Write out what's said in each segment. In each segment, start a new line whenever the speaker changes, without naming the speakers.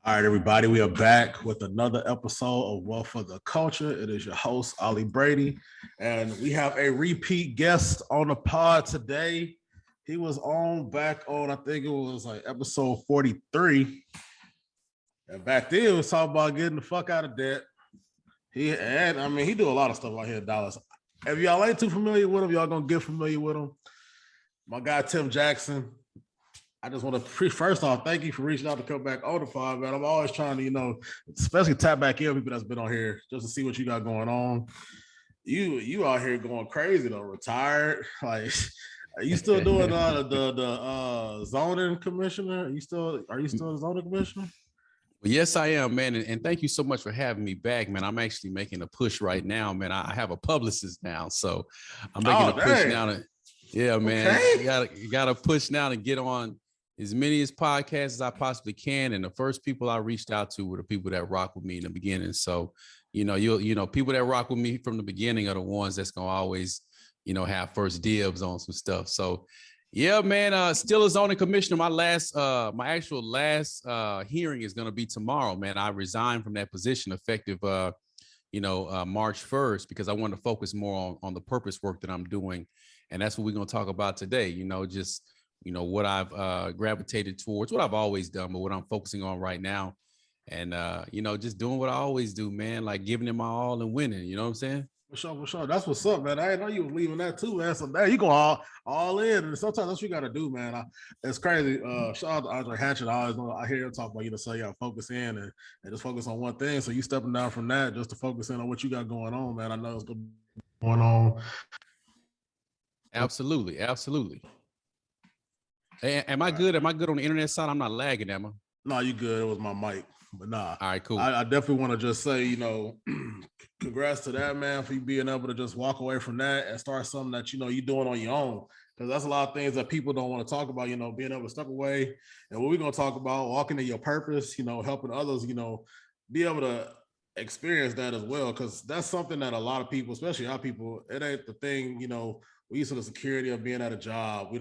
All right, everybody, we are back with another episode of Wealth for the Culture. It is your host, Ollie Brady, and we have a repeat guest on the pod today. He was on back on, I think it was like episode 43. And back then, we was talking about getting the fuck out of debt. He do a lot of stuff out here in Dallas. If y'all ain't too familiar with him, y'all gonna get familiar with him. My guy, Tim Jackson. I just want to first off, thank you for reaching out to come back on the pod, man. I'm always trying to, especially tap back in people that's been on here just to see what you got going on. You out here going crazy though, retired. Like, are you still doing the zoning commissioner? Are you still the zoning commissioner?
Well, yes, I am, man. And thank you so much for having me back, man. I'm actually making a push right now, man. I have a publicist now, so I'm making a push now. Yeah, man. Okay. You gotta push now to get on as many as podcasts as I possibly can. And the first people I reached out to were the people that rock with me in the beginning. So, people that rock with me from the beginning are the ones that's gonna always, have first dibs on some stuff. So, yeah, man. Still a zoning commissioner. My actual last hearing is gonna be tomorrow, man. I resigned from that position effective, March 1st because I want to focus more on the purpose work that I'm doing, and that's what we're gonna talk about today. What I've gravitated towards, what I've always done, but what I'm focusing on right now. And, just doing what I always do, man, like giving it my all and winning. You know what I'm saying?
For sure. That's what's up, man. I didn't know you was leaving that too, man. So now you go all in. And sometimes that's what you got to do, man. It's crazy. Shout out to Andre Hatchett. I hear him talk about, so you got to focus in and just focus on one thing. So you stepping down from that just to focus in on what you got going on, man. I know it's going on.
Absolutely. Am I good? Am I good on the internet side? I'm not lagging, am I?
No, you good. It was my mic. But nah.
All right, cool.
I definitely want to just say, congrats to that, man, for you being able to just walk away from that and start something that, you're doing on your own. Because that's a lot of things that people don't want to talk about, being able to step away. And what we're going to talk about, walking to your purpose, helping others, be able to experience that as well. Because that's something that a lot of people, especially our people, it ain't the thing, we used to the security of being at a job.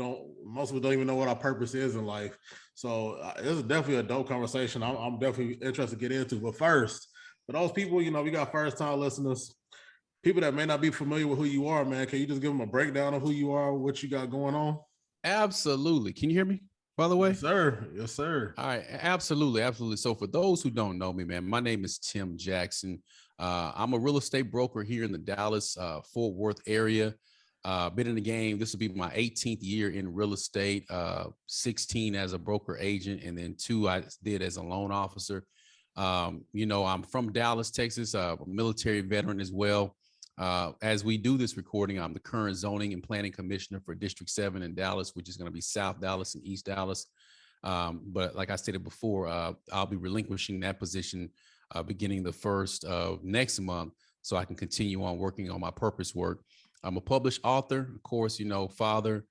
Most of us don't even know what our purpose is in life. So this is definitely a dope conversation. I'm definitely interested to get into. But first, for those people, we got first time listeners, people that may not be familiar with who you are, man. Can you just give them a breakdown of who you are, what you got going on?
Absolutely. Can you hear me, by the way?
Yes, sir.
All right. Absolutely. So for those who don't know me, man, my name is Tim Jackson. I'm a real estate broker here in the Dallas, Fort Worth area. Been in the game. This will be my 18th year in real estate, 16 as a broker agent, and then 2 I did as a loan officer. I'm from Dallas, Texas, a military veteran as well. As we do this recording, I'm the current zoning and planning commissioner for District 7 in Dallas, which is going to be South Dallas and East Dallas. But like I stated before, I'll be relinquishing that position beginning the 1st of next month so I can continue on working on my purpose work. I'm a published author, of course, father,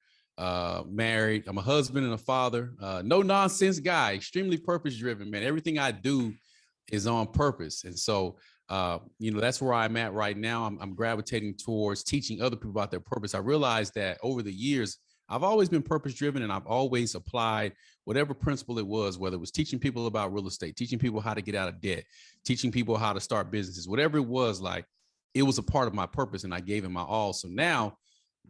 married. I'm a husband and a father, no nonsense guy, extremely purpose driven, man. Everything I do is on purpose. And so, that's where I'm at right now. I'm gravitating towards teaching other people about their purpose. I realized that over the years, I've always been purpose driven and I've always applied whatever principle it was, whether it was teaching people about real estate, teaching people how to get out of debt, teaching people how to start businesses, whatever it was, like, it was a part of my purpose and I gave it my all. So now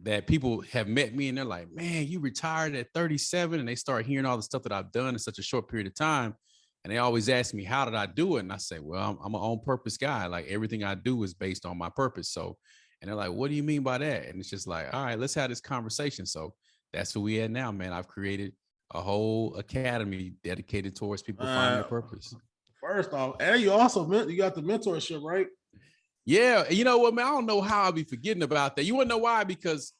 that people have met me and they're like, man, you retired at 37, and they start hearing all the stuff that I've done in such a short period of time. And they always ask me, how did I do it? And I say, well, I'm an on purpose guy. Like everything I do is based on my purpose. So, and they're like, what do you mean by that? And it's just like, all right, let's have this conversation. So that's who we at now, man. I've created a whole academy dedicated towards people finding their purpose.
First off, and you got the mentorship, right?
Yeah, you know what, man? I don't know how I'll be forgetting about that. You want to know why? Because,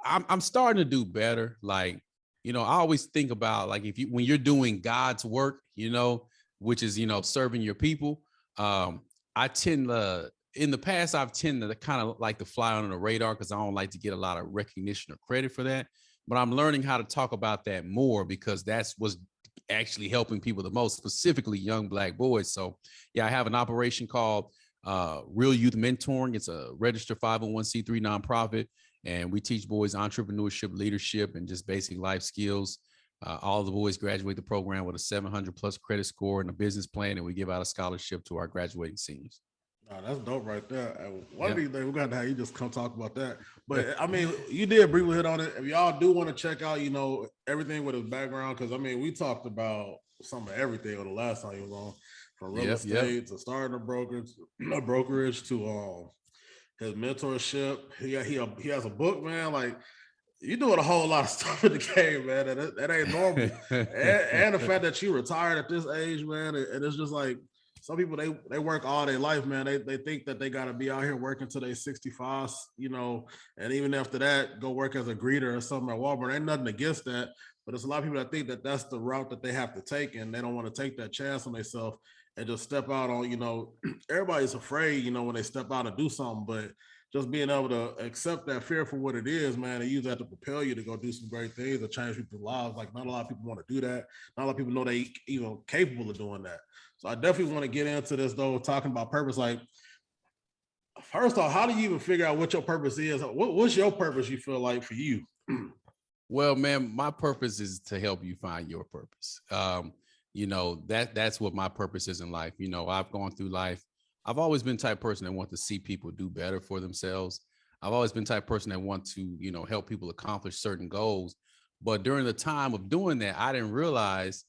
I'm starting to do better. Like, I always think about like when you're doing God's work, which is serving your people. I tend to, in the past, I've tended to kind of like to fly under the radar because I don't like to get a lot of recognition or credit for that. But I'm learning how to talk about that more because that's what's actually helping people the most, specifically young Black boys. So yeah, I have an operation called Real Youth Mentoring. It's a registered 501c3 nonprofit, and we teach boys entrepreneurship, leadership, and just basic life skills. All the boys graduate the program with a 700 plus credit score and a business plan, and we give out a scholarship to our graduating seniors.
Oh, that's dope right there. And one of
Yeah.
these days we're gonna have you just come talk about that. But I mean, you did briefly hit on it. If y'all do want to check out, everything with his background, because I mean, we talked about some of everything on the last time he was on, from real estate to starting a brokerage to his mentorship. He has a book, man. Like, you doing a whole lot of stuff in the game, man. And that ain't normal. And the fact that you retired at this age, man, and it's just like some people they work all their life, man. They think that they gotta be out here working till they 65, and even after that, go work as a greeter or something at Walmart. Ain't nothing against that, but there's a lot of people that think that that's the route that they have to take, and they don't want to take that chance on themselves and just step out on, everybody's afraid, when they step out and do something, but just being able to accept that fear for what it is, man, and use that to propel you to go do some great things or change people's lives. Like, not a lot of people want to do that. Not a lot of people know they even capable of doing that. So I definitely want to get into this, though, talking about purpose. Like, first off, how do you even figure out what your purpose is? What's your purpose, you feel like, for you?
Well, man, my purpose is to help you find your purpose. That's what my purpose is in life. I've gone through life. I've always been the type of person that want to see people do better for themselves. I've always been the type of person that want to, help people accomplish certain goals. But during the time of doing that, I didn't realize,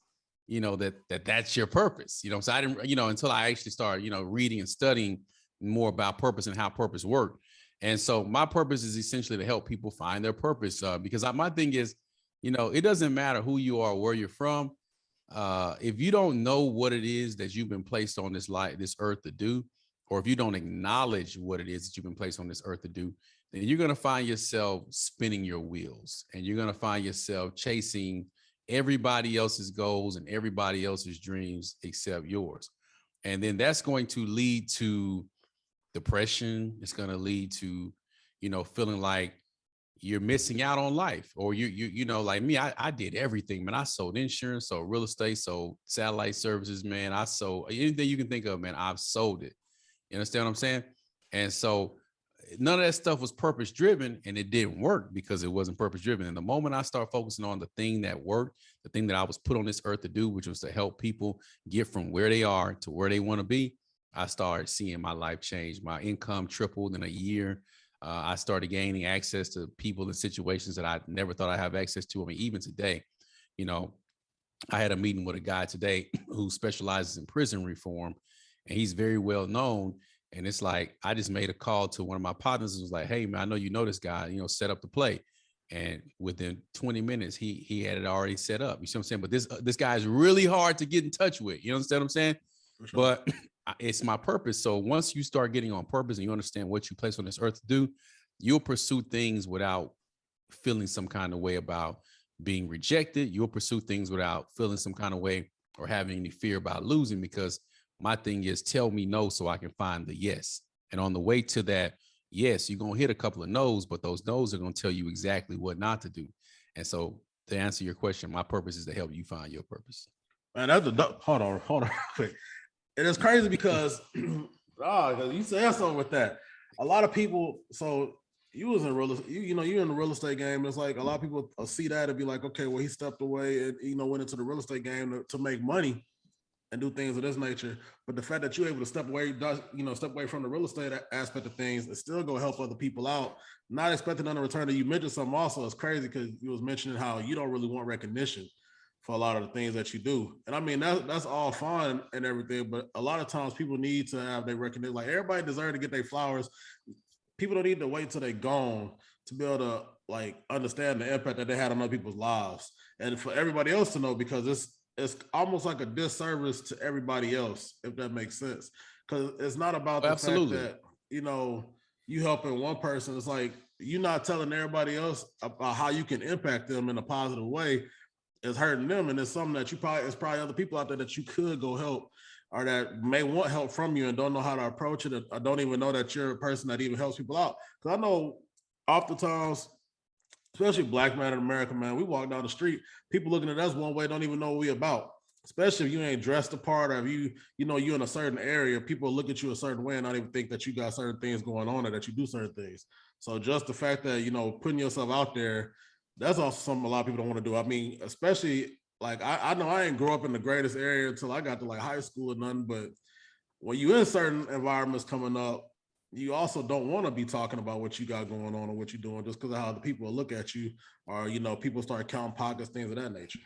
that's your purpose. So I didn't, until I actually started, reading and studying more about purpose and how purpose worked. And so my purpose is essentially to help people find their purpose, because my thing is, it doesn't matter who you are, where you're from. If you don't know what it is that you've been placed on this earth to do, or if you don't acknowledge what it is that you've been placed on this earth to do, then you're going to find yourself spinning your wheels, and you're going to find yourself chasing everybody else's goals and everybody else's dreams except yours. And then that's going to lead to depression. It's going to lead to, feeling like you're missing out on life, or like me, I did everything, man. I sold insurance, sold real estate, sold satellite services, man. I sold anything you can think of, man. I've sold it. You understand what I'm saying? And so none of that stuff was purpose driven, and it didn't work because it wasn't purpose driven. And the moment I start focusing on the thing that worked, the thing that I was put on this earth to do, which was to help people get from where they are to where they want to be, I started seeing my life change. My income tripled in a year. I started gaining access to people and situations that I never thought I'd have access to. I mean, even today, I had a meeting with a guy today who specializes in prison reform, and he's very well known. And it's like, I just made a call to one of my partners and was like, hey, man, I know you know this guy, set up the play. And within 20 minutes, he had it already set up. You see what I'm saying? But this guy is really hard to get in touch with. You understand what I'm saying? Sure. But it's my purpose. So once you start getting on purpose and you understand what you place on this earth to do, you'll pursue things without feeling some kind of way about being rejected. You'll pursue things without feeling some kind of way or having any fear about losing, because my thing is, tell me no so I can find the yes. And on the way to that yes, you're going to hit a couple of no's, but those no's are going to tell you exactly what not to do. And so to answer your question, my purpose is to help you find your purpose.
Man, hold on real quick. It is crazy because you said something with that. A lot of people, so you was in real estate, you're in the real estate game. It's like a lot of people see that and be like, okay, well, he stepped away and, went into the real estate game to make money and do things of this nature. But the fact that you're able to step away from the real estate aspect of things and still go help other people out, not expecting none in return. You mentioned something also is crazy because you was mentioning how you don't really want recognition for a lot of the things that you do. And I mean, that's all fine and everything, but a lot of times people need to have their recognition. Like, everybody deserves to get their flowers. People don't need to wait till they're gone to be able to like understand the impact that they had on other people's lives. And for everybody else to know, because it's almost like a disservice to everybody else, if that makes sense. Because it's not about the fact that, you helping one person. It's like, you're not telling everybody else about how you can impact them in a positive way. It's hurting them, and it's something that it's probably other people out there that you could go help, or that may want help from you and don't know how to approach it, or don't even know that you're a person that even helps people out. Because I know oftentimes, especially Black man in America, man, we walk down the street, people looking at us one way, don't even know what we about. Especially if you ain't dressed the part, or if you're in a certain area, people look at you a certain way and not even think that you got certain things going on or that you do certain things. So just the fact that, putting yourself out there, that's also something a lot of people don't want to do. I mean, especially like I know I didn't grow up in the greatest area until I got to like high school or nothing, but when you in certain environments coming up, you also don't want to be talking about what you got going on or what you're doing just because of how the people will look at you, or people start counting pockets, things of that nature.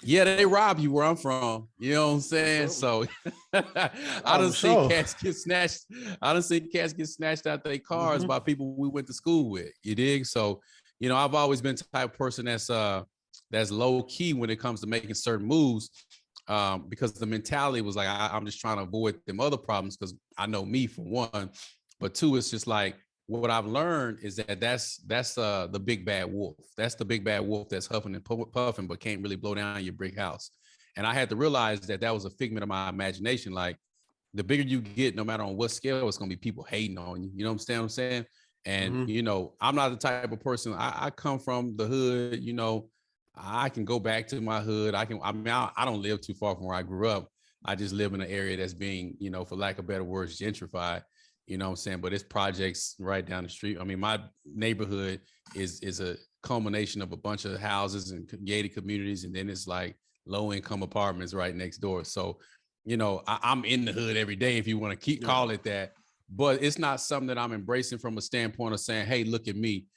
Yeah, they rob you where I'm from. You know what I'm saying?
Sure.
So I
Oh,
done
for
seen
sure.
cats get snatched. I done seen cats get snatched out their cars by people we went to school with. You dig? So, I've always been the type of person that's low key when it comes to making certain moves. Because the mentality was like, I'm just trying to avoid them other problems because I know me for one, but two, it's just like what I've learned is that's the big bad wolf. That's the big bad wolf that's huffing and puffing, but can't really blow down your brick house. And I had to realize that was a figment of my imagination. Like the bigger you get, no matter on what scale, it's gonna be people hating on you. You know what I'm saying? And I'm not the type of person. I come from the hood. I can go back to my hood. I don't live too far from where I grew up. I just live in an area that's being, for lack of better words, gentrified. You know what I'm saying? But it's projects right down the street. I mean, my neighborhood is a culmination of a bunch of houses and gated communities, and then it's like low income apartments right next door. So, I'm in the hood every day, if you want to call it that. But it's not something that I'm embracing from a standpoint of saying, hey, look at me.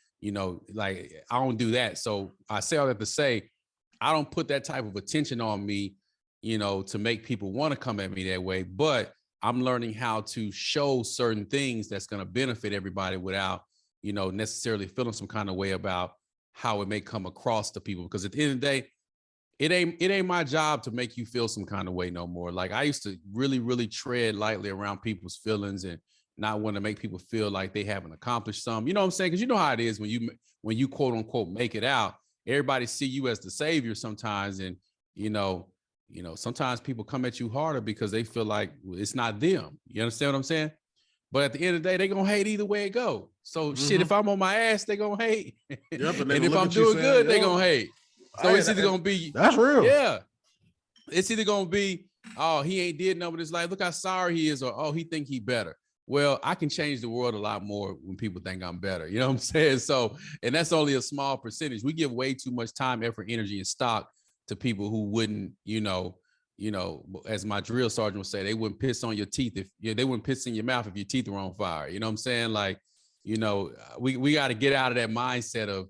Like I don't do that. So I say all that to say, I don't put that type of attention on me, to make people want to come at me that way. But I'm learning how to show certain things that's going to benefit everybody without, necessarily feeling some kind of way about how it may come across to people. Because at the end of the day, it ain't my job to make you feel some kind of way no more. Like I used to really, really tread lightly around people's feelings and not want to make people feel like they haven't accomplished something. You know what I'm saying? Because you know how it is when you quote unquote make it out. Everybody see you as the savior sometimes, and sometimes people come at you harder because they feel like it's not them. You understand what I'm saying? But at the end of the day, they're gonna hate either way it goes. So shit, if I'm on my ass, they're gonna hate.
Yep,
and if I'm doing good, they're gonna hate. So it's either gonna be
that's real.
Yeah. It's either gonna be, oh, he ain't did nothing with his life. Look how sorry he is, or oh, he think he better. Well, I can change the world a lot more when people think I'm better. You know what I'm saying? So, and that's only a small percentage. We give way too much time, effort, energy, and stock to people who wouldn't, as my drill sergeant would say, they wouldn't piss on your teeth they wouldn't piss in your mouth if your teeth were on fire. You know what I'm saying? Like, we got to get out of that mindset of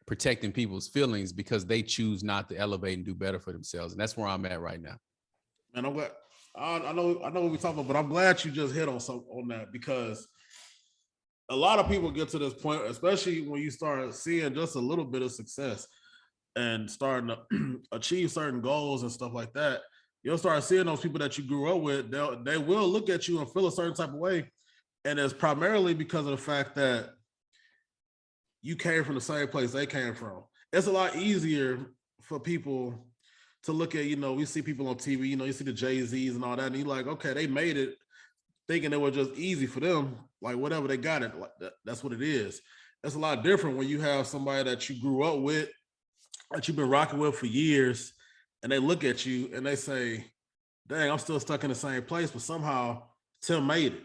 protecting people's feelings because they choose not to elevate and do better for themselves. And that's where I'm at right now.
And I'm glad. I know what we're talking about, but I'm glad you just hit on that, because a lot of people get to this point, especially when you start seeing just a little bit of success and starting to achieve certain goals and stuff like that. You'll start seeing those people that you grew up with. They will look at you and feel a certain type of way, and it's primarily because of the fact that you came from the same place they came from. It's a lot easier for people to look at, we see people on TV, you see the Jay-Z's and all that, and you're like, okay, they made it thinking it was just easy for them, like whatever they got it, like that's what it is. It's a lot different when you have somebody that you grew up with, that you've been rocking with for years, and they look at you and they say, dang, I'm still stuck in the same place, but somehow Tim made it.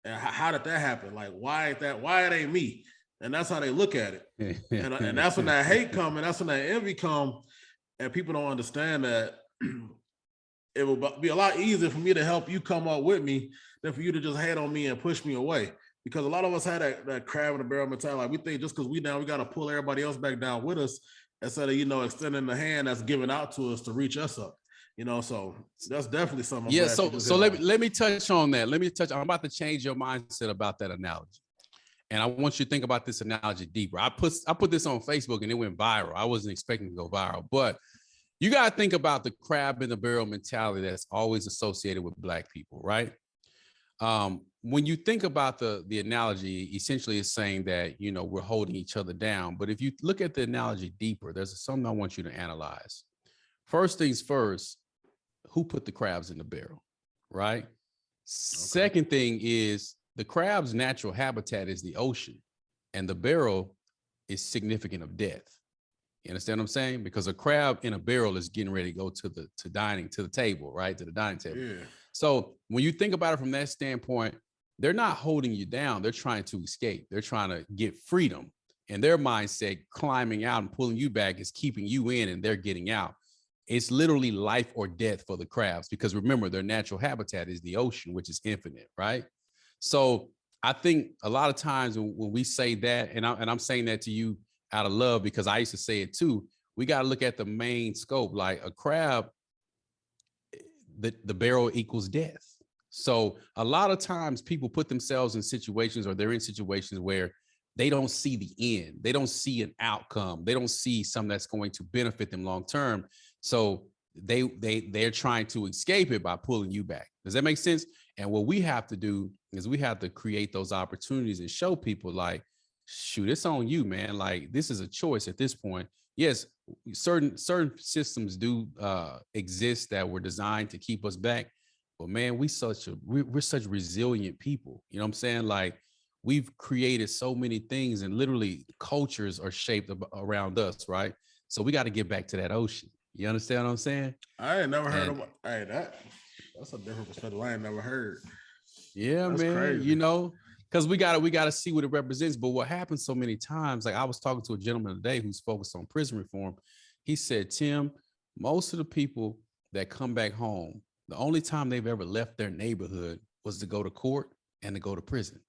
And how did that happen? Like, why it ain't me? And that's how they look at it. And that's when that hate come, and that's when that envy come. And people don't understand that it will be a lot easier for me to help you come up with me than for you to just hate on me and push me away. Because a lot of us had that crab in the barrel mentality. Like we think just because we down, we got to pull everybody else back down with us instead of, extending the hand that's given out to us to reach us up. So that's definitely something.
Yeah. So let me touch on that. I'm about to change your mindset about that analogy. And I want you to think about this analogy deeper. I put this on Facebook and it went viral. I wasn't expecting to go viral, but you got to think about the crab in the barrel mentality that's always associated with Black people, right? When you think about the analogy, essentially it's saying that, we're holding each other down. But if you look at the analogy deeper, there's something I want you to analyze. First things first, who put the crabs in the barrel, right? Okay. Second thing is the crab's natural habitat is the ocean, and the barrel is significant of death. You understand what I'm saying? Because a crab in a barrel is getting ready to go to the dining table, right? To the dining table. Yeah. So when you think about it from that standpoint, they're not holding you down. They're trying to escape. They're trying to get freedom. and their mindset climbing out and pulling you back is keeping you in and they're getting out. It's literally life or death for the crabs, because remember, their natural habitat is the ocean, which is infinite, right? So I think a lot of times when we say that, and I'm saying that to you out of love, because I used to say it too, we got to look at the main scope. Like a crab, the barrel equals death. So a lot of times people put themselves in situations, or they're in situations where they don't see the end. They don't see an outcome. They don't see something that's going to benefit them long term. So they're trying to escape it by pulling you back. Does that make sense? And what we have to do is we have to create those opportunities and show people like, shoot, it's on you, man. Like, this is a choice at this point. Yes, certain systems do exist that were designed to keep us back, but man, we're such resilient people. You know what I'm saying? Like, we've created so many things, and literally cultures are shaped around us, right? So we got to get back to that ocean. You understand what I'm saying?
I ain't never heard of. Hey, that's a different perspective. I ain't never heard.
Yeah, that's man. Crazy. You know, because we gotta see what it represents. But what happens so many times, like I was talking to a gentleman today who's focused on prison reform. He said, Tim, most of the people that come back home, the only time they've ever left their neighborhood was to go to court and to go to prison.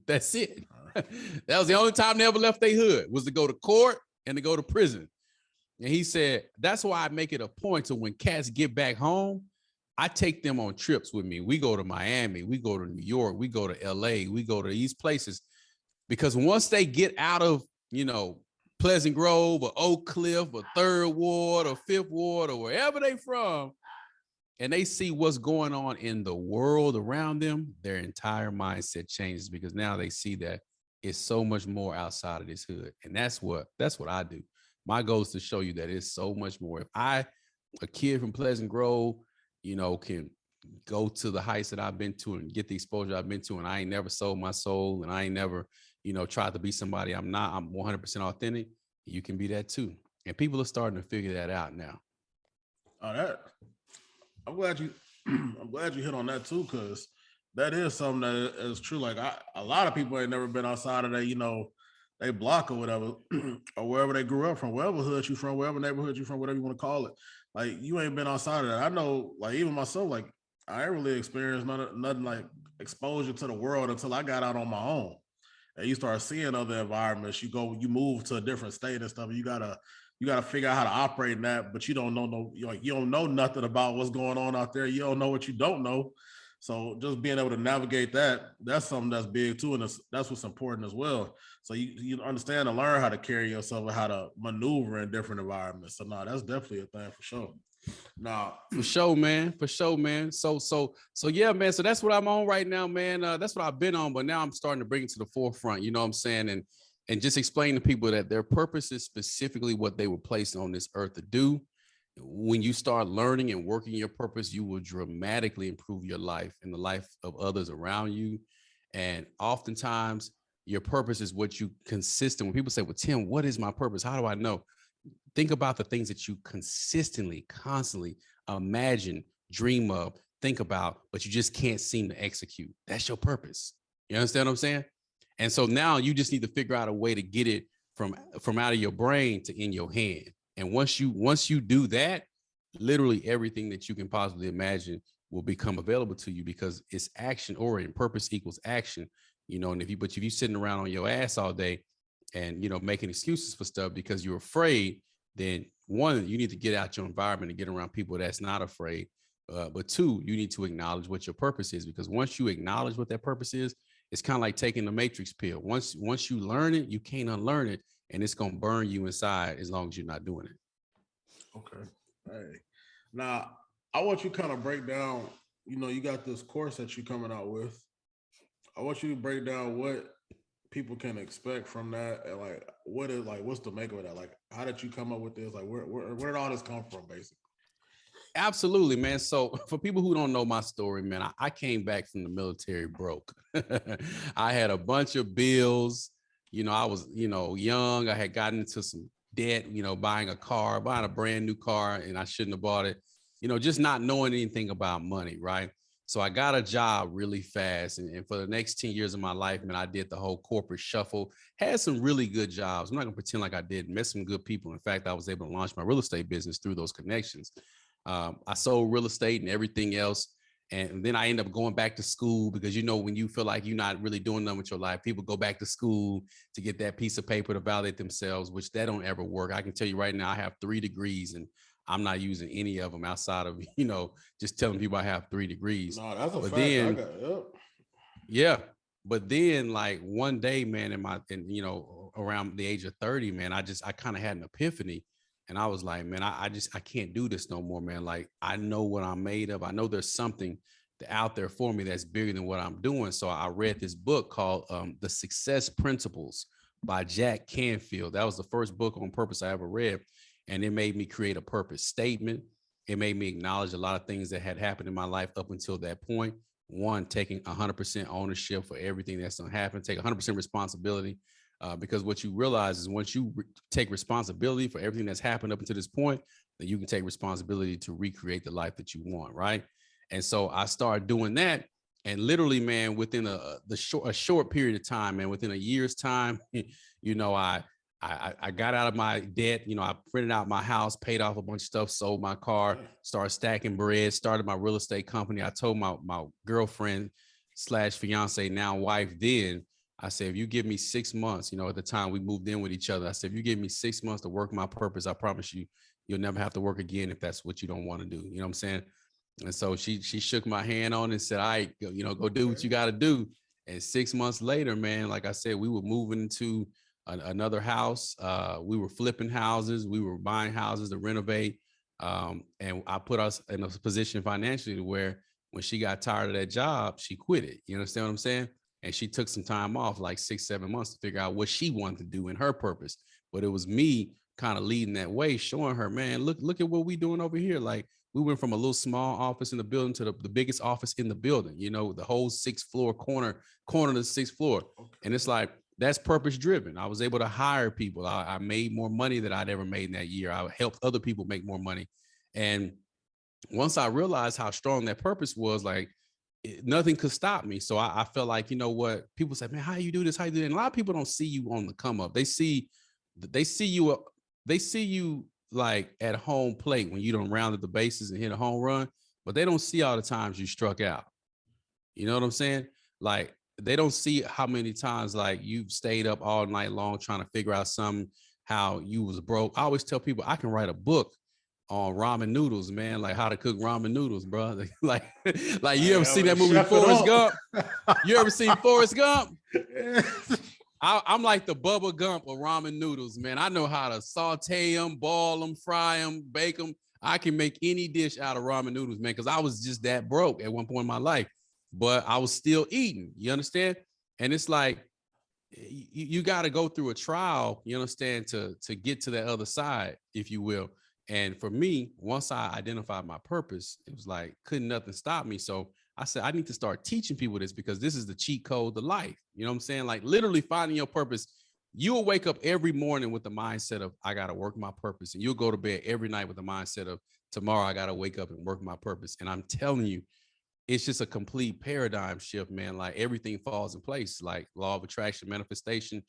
That's it. That was the only time they ever left their hood, was to go to court and to go to prison. And he said, that's why I make it a point to, when cats get back home, I take them on trips with me. We go to Miami, we go to New York, we go to LA, we go to these places, because once they get out of, you know, Pleasant Grove or Oak Cliff or Third Ward or Fifth Ward or wherever they from, and they see what's going on in the world around them, their entire mindset changes, because now they see that it's so much more outside of this hood. And that's what I do. My goal is to show you that it's so much more. If a kid from Pleasant Grove, you know, can go to the heights that I've been to and get the exposure I've been to, and I ain't never sold my soul, and I ain't never, you know, tried to be somebody I'm not. I'm 100% authentic. You can be that too. And people are starting to figure that out now.
I'm glad you hit on that too, because that is something that is true. Like a lot of people ain't never been outside of that, you know, they block or whatever, or wherever they grew up from, wherever hood you from, wherever neighborhood you from, whatever you want to call it. Like, you ain't been outside of that. I know, like, even myself, like, I ain't really experienced nothing like exposure to the world until I got out on my own. And you start seeing other environments. You move to a different state and stuff. And you gotta figure out how to operate in that, but you don't know you don't know nothing about what's going on out there. You don't know what you don't know. So just being able to navigate that's something that's big too, and that's what's important as well. So you understand and learn how to carry yourself and how to maneuver in different environments. So no, that's definitely a thing for sure. Nah,
for sure, man. So yeah, man. So that's what I'm on right now, man. That's what I've been on, but now I'm starting to bring it to the forefront. You know what I'm saying? And just explain to people that their purpose is specifically what they were placed on this earth to do. When you start learning and working your purpose, you will dramatically improve your life and the life of others around you. And oftentimes your purpose is what you consistent. When people say, well, Tim, what is my purpose? How do I know? Think about the things that you consistently, constantly imagine, dream of, think about, but you just can't seem to execute. That's your purpose. You understand what I'm saying? And so now you just need to figure out a way to get it from out of your brain to in your hand. And once you do that, literally everything that you can possibly imagine will become available to you, because it's action oriented. Purpose equals action, you know. And if you sitting around on your ass all day and, you know, making excuses for stuff because you're afraid, then one, you need to get out your environment and get around people that's not afraid. But two, you need to acknowledge what your purpose is, because once you acknowledge what that purpose is, it's kind of like taking the matrix pill. Once you learn it, you can't unlearn it, and it's going to burn you inside as long as you're not doing it.
Okay. Hey, now I want you to kind of break down, you know, you got this course that you're coming out with. I want you to break down what people can expect from that, and what's the make of that? Like, how did you come up with this? Like, where did all this come from, basically?
Absolutely, man. So for people who don't know my story, man, I came back from the military broke. I had a bunch of bills. You know, I was, you know, young. I had gotten into some debt, you know, buying a brand new car, and I shouldn't have bought it, you know, just not knowing anything about money, right? So I got a job really fast. And for the next 10 years of my life, man, I did the whole corporate shuffle, had some really good jobs. I'm not gonna pretend like I didn't, met some good people. In fact, I was able to launch my real estate business through those connections. I sold real estate and everything else. And then I ended up going back to school because, you know, when you feel like you're not really doing nothing with your life, people go back to school to get that piece of paper to validate themselves, which that don't ever work. I can tell you right now, I have 3 degrees and I'm not using any of them outside of, you know, just telling people I have 3 degrees.
No, that's a
But
fact. I
then,
got yep.
yeah, but then like one day, man, you know, around the age of 30, man, I kind of had an epiphany. And I was like, man, I can't do this no more, man. Like, I know what I'm made of. I know there's something out there for me that's bigger than what I'm doing. So I read this book called The Success Principles by Jack Canfield. That was the first book on purpose I ever read. And it made me create a purpose statement. It made me acknowledge a lot of things that had happened in my life up until that point. One, taking 100% ownership for everything that's going to happen, take 100% responsibility. Because what you realize is once you take responsibility for everything that's happened up until this point, then you can take responsibility to recreate the life that you want, right? And so I started doing that, and literally, man, within a short period of time, man, within a year's time, you know, I got out of my debt. You know, I printed out my house, paid off a bunch of stuff, sold my car, started stacking bread, started my real estate company. I told my girlfriend slash fiance, now wife, then I said, if you give me 6 months, you know, at the time we moved in with each other, I said, if you give me 6 months to work my purpose, I promise you, you'll never have to work again if that's what you don't want to do. You know what I'm saying? And so she shook my hand on it and said, all right, you know, go do what you got to do. And 6 months later, man, like I said, we were moving into another house. We were flipping houses. We were buying houses to renovate. And I put us in a position financially to where when she got tired of that job, she quit it. You understand what I'm saying? And she took some time off, like 6-7 months, to figure out what she wanted to do in her purpose. But it was me kind of leading that way, showing her, man, look at what we doing over here. Like, we went from a little small office in the building to the biggest office in the building, you know, the whole 6th floor corner of the 6th floor. And it's like, that's purpose driven. I was able to hire people. I made more money than I'd ever made in that year. I helped other people make more money. And once I realized how strong that purpose was, like, nothing could stop me. So I felt like, you know what, people say, man, how you do this? How you do that? And a lot of people don't see you on the come up. They see you like at home plate when you don't round the bases and hit a home run, but they don't see all the times you struck out. You know what I'm saying? Like, they don't see how many times like you've stayed up all night long trying to figure out something, how you was broke. I always tell people I can write a book on ramen noodles, man, like how to cook ramen noodles, bro. like you ever seen that movie Forrest Gump? You ever seen Forrest Gump? I'm like the Bubba Gump of ramen noodles, man. I know how to saute them, boil them, fry them, bake them. I can make any dish out of ramen noodles, man, because I was just that broke at one point in my life, but I was still eating. You understand? And it's like, you got to go through a trial, you understand, to get to that other side, if you will. And for me, once I identified my purpose, it was like, couldn't nothing stop me. So I said, I need to start teaching people this, because this is the cheat code to life. You know what I'm saying? Like, literally finding your purpose. You'll wake up every morning with the mindset of, I got to work my purpose. And you'll go to bed every night with the mindset of, tomorrow I got to wake up and work my purpose. And I'm telling you, it's just a complete paradigm shift, man. Like, everything falls in place, like law of attraction, manifestation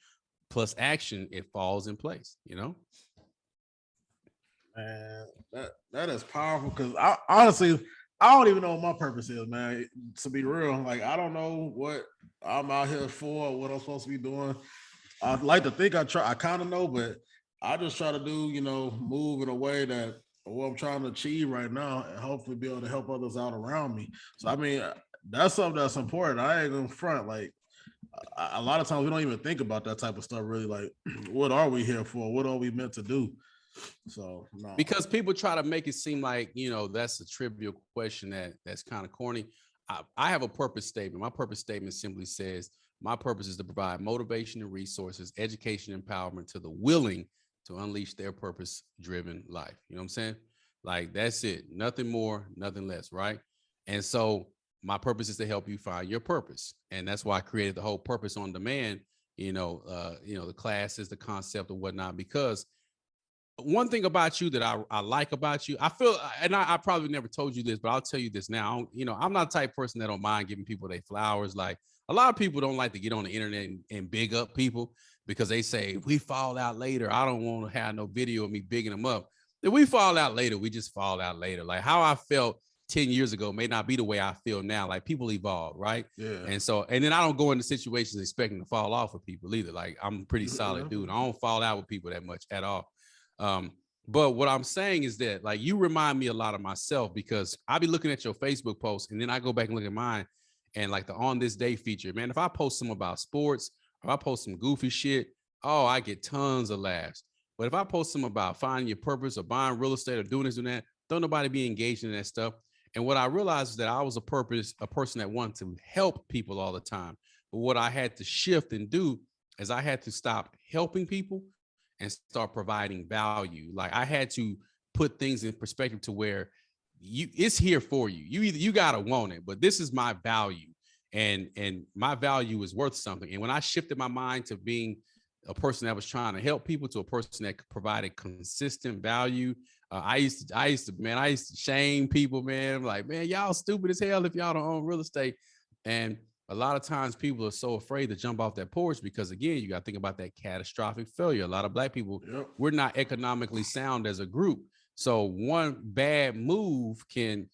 plus action, it falls in place, you know?
Man, that is powerful, because I honestly, I don't even know what my purpose is, man. To be real, like, I don't know what I'm out here for, what I'm supposed to be doing. I'd like to think I kind of know, but I just try to do, you know, move in a way that what I'm trying to achieve right now, and hopefully be able to help others out around me. So I mean, that's something that's important. I ain't gonna front, like, a lot of times we don't even think about that type of stuff, really. Like, what are we here for? What are we meant to do? So no.
Because people try to make it seem like, you know, that's a trivial question that's kind of corny. I have a purpose statement. My purpose statement simply says, my purpose is to provide motivation and resources, education, empowerment to the willing to unleash their purpose-driven life. You know what I'm saying? Like, that's it. Nothing more, nothing less, right? And so my purpose is to help you find your purpose. And that's why I created the whole Purpose on Demand, the classes, the concept and whatnot, because one thing about you that I like about you, I feel, and I probably never told you this, but I'll tell you this now. You know, I'm not the type of person that don't mind giving people their flowers. Like a lot of people don't like to get on the internet and big up people because they say if we fall out later, I don't want to have no video of me bigging them up. If we fall out later, we just fall out later. Like how I felt 10 years ago may not be the way I feel now. Like people evolve, right?
Yeah.
And so, and then I don't go into situations expecting to fall off with people either. Like I'm a pretty solid dude. I don't fall out with people that much at all. But what I'm saying is that like you remind me a lot of myself because I be looking at your Facebook post and then I go back and look at mine and like the on this day feature, man, if I post some about sports or I post some goofy shit, oh, I get tons of laughs. But if I post some about finding your purpose or buying real estate or doing this and that, don't nobody be engaged in that stuff. And what I realized is that I was a person that wanted to help people all the time. But what I had to shift and do is I had to stop helping people and start providing value. Like I had to put things in perspective to where it's here for you. You gotta want it, but this is my value, and my value is worth something. And when I shifted my mind to being a person that was trying to help people to a person that provided consistent value, I used to shame people, man. I'm like, man, y'all stupid as hell if y'all don't own real estate. And a lot of times people are so afraid to jump off that porch because again, you got to think about that catastrophic failure. A lot of Black people, we're not economically sound as a group. So one bad move can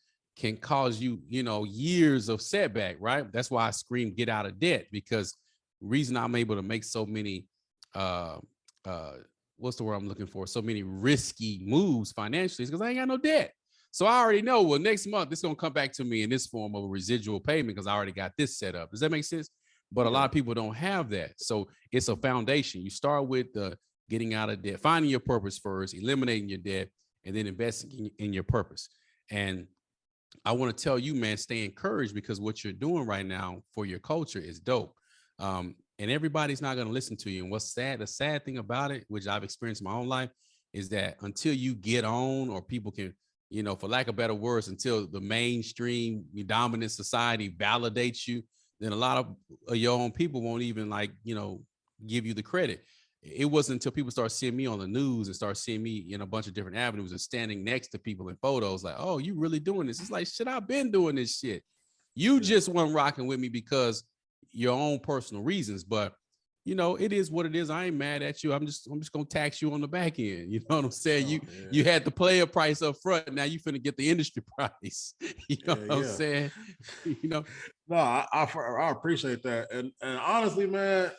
cause you, years of setback, right? That's why I scream, get out of debt, because reason I'm able to make so many, what's the word I'm looking for? So many risky moves financially is because I ain't got no debt. So I already know, well, next month, it's going to come back to me in this form of a residual payment because I already got this set up. Does that make sense? But a lot of people don't have that. So it's a foundation. You start with getting out of debt, finding your purpose first, eliminating your debt, and then investing in your purpose. And I want to tell you, man, stay encouraged because what you're doing right now for your culture is dope. And everybody's not going to listen to you. And what's sad, the sad thing about it, which I've experienced in my own life, is that until you get on or people can, for lack of better words, until the mainstream dominant society validates you, then a lot of your own people won't even give you the credit. It wasn't until people start seeing me on the news and start seeing me in a bunch of different avenues and standing next to people in photos like, oh, you really doing this? It's like, shit, I've been doing this shit. You just weren't rocking with me because your own personal reasons, but it is what it is. I ain't mad at you. I'm just gonna tax you on the back end. You know what I'm saying? You had the player price up front. Now you finna get the industry price. You know what I'm saying?
No, I appreciate that. And honestly, man,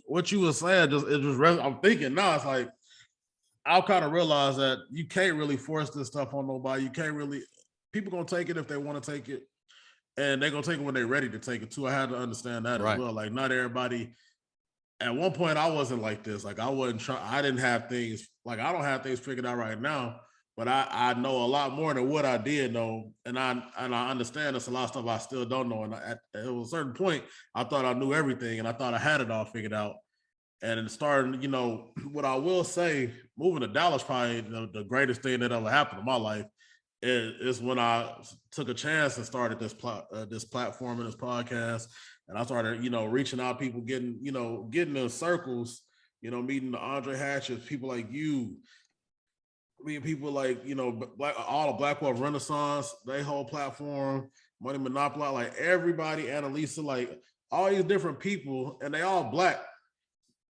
what you were saying I'm thinking now. It's like I'll kind of realize that you can't really force this stuff on nobody. You can't really. People gonna take it if they want to take it, and they're gonna take it when they're ready to take it too. I had to understand that as well. Like not everybody. At one point, I wasn't like this. Like I wasn't trying. I didn't have things like I don't have things figured out right now. But I know a lot more than what I did know, and I understand there's a lot of stuff I still don't know. And at a certain point, I thought I knew everything, and I thought I had it all figured out. And it started, what I will say, moving to Dallas probably the greatest thing that ever happened in my life is when I took a chance and started this platform and this podcast. And I started, reaching out people, getting in circles, meeting the Andre Hatches, people like you, meeting people like, all the Black Wealth Renaissance, they whole platform, Money Monopoly, like everybody, Annalisa, like all these different people, and they all Black.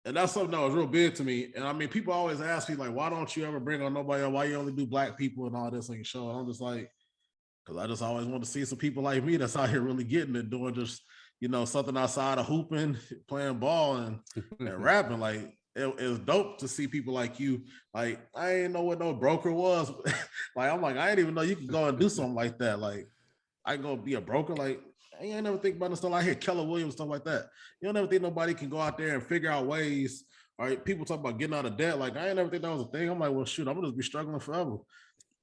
And that's something that was real big to me. And I mean, people always ask me, like, why don't you ever bring on nobody else? Why you only do Black people and all this on your show? And I'm just like, because I just always want to see some people like me that's out here really getting it, doing just, something outside of hooping, playing ball and rapping. Like, it was dope to see people like you. Like, I didn't know what no broker was. Like, I'm like, I didn't even know you could go and do something like that. Like, I can go be a broker. Like, I ain't never think about the stuff. I hear Keller Williams, stuff like that. You don't never think nobody can go out there and figure out ways. All right, people talk about getting out of debt. Like, I ain't never think that was a thing. I'm like, well, shoot, I'm gonna just be struggling forever.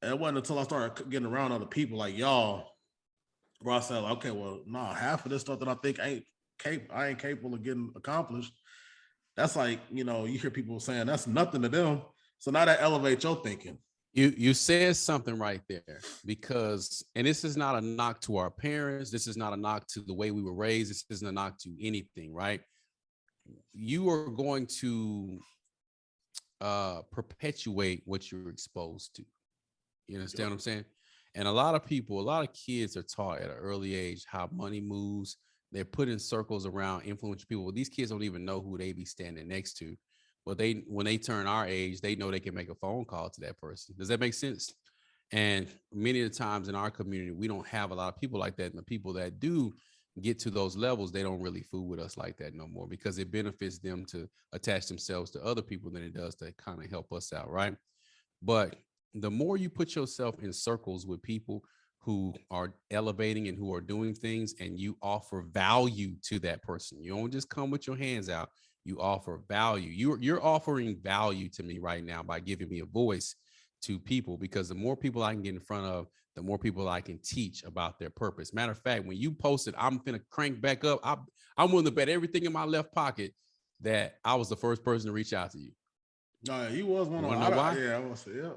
And it wasn't until I started getting around other people like y'all, where I said, okay, well, nah, half of this stuff that I think I ain't capable of getting accomplished. That's like, you hear people saying that's nothing to them. So now that elevates your thinking.
You said something right there because, and this is not a knock to our parents. This is not a knock to the way we were raised. This isn't a knock to anything, right? You are going to perpetuate what you're exposed to. You understand
Yep.
what I'm saying? And a lot of people, a lot of kids are taught at an early age how money moves. They're put in circles around influential people. Well, these kids don't even know who they be standing next to. But when they turn our age, they know they can make a phone call to that person. Does that make sense? And many of the times in our community, we don't have a lot of people like that. And the people that do get to those levels, they don't really fool with us like that no more because it benefits them to attach themselves to other people than it does to kind of help us out, right? But the more you put yourself in circles with people who are elevating and who are doing things, and you offer value to that person, you don't just come with your hands out. You offer value. You're offering value to me right now by giving me a voice to people, because the more people I can get in front of, the more people I can teach about their purpose. Matter of fact, when you posted, I'm gonna crank back up. I'm willing to bet everything in my left pocket that I was the first person to reach out to you.
No, he was one
You
of.
want to know why?
Yeah, I want to say, yeah.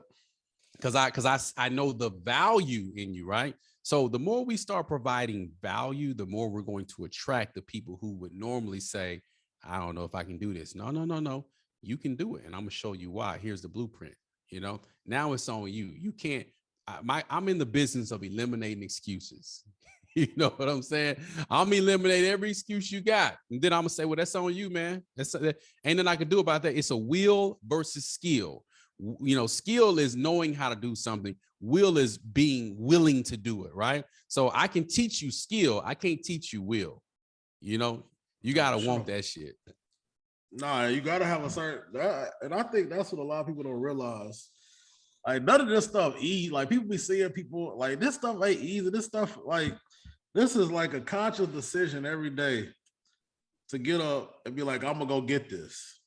Because I know the value in you, right? So the more we start providing value, the more we're going to attract the people who would normally say, I don't know if I can do this. No, no, no, no. You can do it. And I'm gonna show you why. Here's the blueprint. Now it's on you. You can't. I'm in the business of eliminating excuses. You know what I'm saying? I'm eliminate every excuse you got, and then I'm gonna say, well, that's on you, man. That's ain't nothing I can do about that. It's a will versus skill. Skill is knowing how to do something. Will is being willing to do it, right? So I can teach you skill. I can't teach you will. You
No,
gotta
for
want
sure.
that shit.
Nah, you gotta have a certain that, and I think that's what a lot of people don't realize. Like none of this stuff easy. Like people be seeing people like this stuff ain't easy. This stuff like this is like a conscious decision every day to get up and be like, I'm gonna go get this.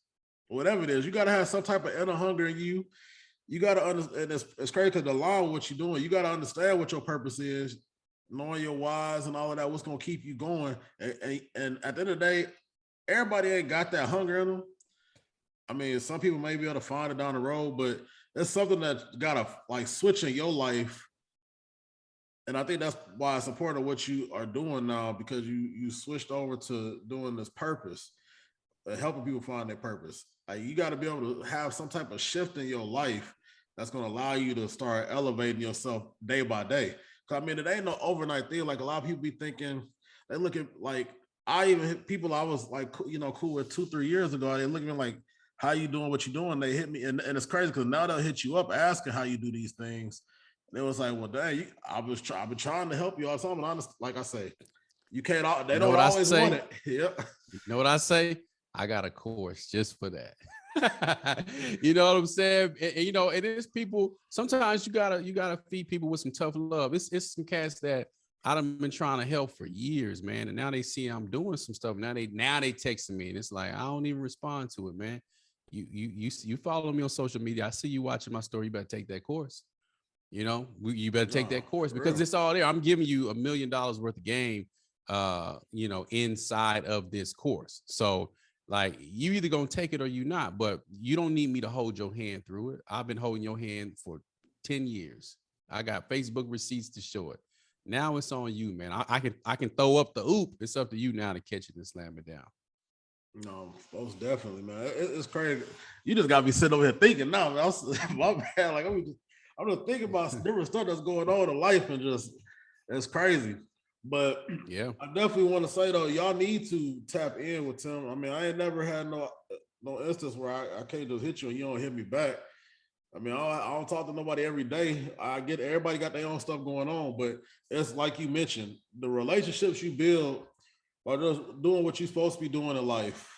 Whatever it is, you gotta have some type of inner hunger in you. You gotta understand. And it's crazy because along with what you're doing, you gotta understand what your purpose is, knowing your whys and all of that. What's gonna keep you going? And at the end of the day, everybody ain't got that hunger in them. I mean, some people may be able to find it down the road, but it's something that gotta like switch in your life. And I think that's why it's important what you are doing now, because you switched over to doing this purpose, helping people find their purpose. Like you got to be able to have some type of shift in your life that's going to allow you to start elevating yourself day by day. Cause I mean, it ain't no overnight thing. Like a lot of people be thinking, they look at like I even hit people I was like cool with 2-3 years ago. They look at me like, how you doing? What you doing? They hit me, and it's crazy because now they'll hit you up asking how you do these things. And it was like, well, dang, I've been trying to help you all something. Honest, like I say, you can't. They
You know
don't
what I
always want
say?
it. Yep.
You know what I say? I got a course just for that. You know what I'm saying? And it's people. Sometimes you gotta feed people with some tough love. It's some cats that I've been trying to help for years, man. And now they see I'm doing some stuff. Now they texting me, and it's like I don't even respond to it, man. You follow me on social media. I see you watching my story. You better take that course. You better take
No,
that course
for
because
real.
it's all there. I'm giving you $1 million worth of game, inside of this course. So like you either gonna take it or you not, but you don't need me to hold your hand through it. I've been holding your hand for 10 years. I got Facebook receipts to show it. Now it's on you, man. I can throw up the oop. It's up to you now to catch it and slam it down.
No, most definitely, man. It's crazy. You just gotta be sitting over here thinking now, man. My bad. Like I'm just thinking about different stuff that's going on in life, and just it's crazy. But
Yeah.
I definitely want to say though, y'all need to tap in with Tim. I mean, I ain't never had no instance where I can't just hit you and you don't hit me back. I mean, I don't talk to nobody every day. I get everybody got their own stuff going on, but it's like you mentioned, the relationships you build are just doing what you're supposed to be doing in life.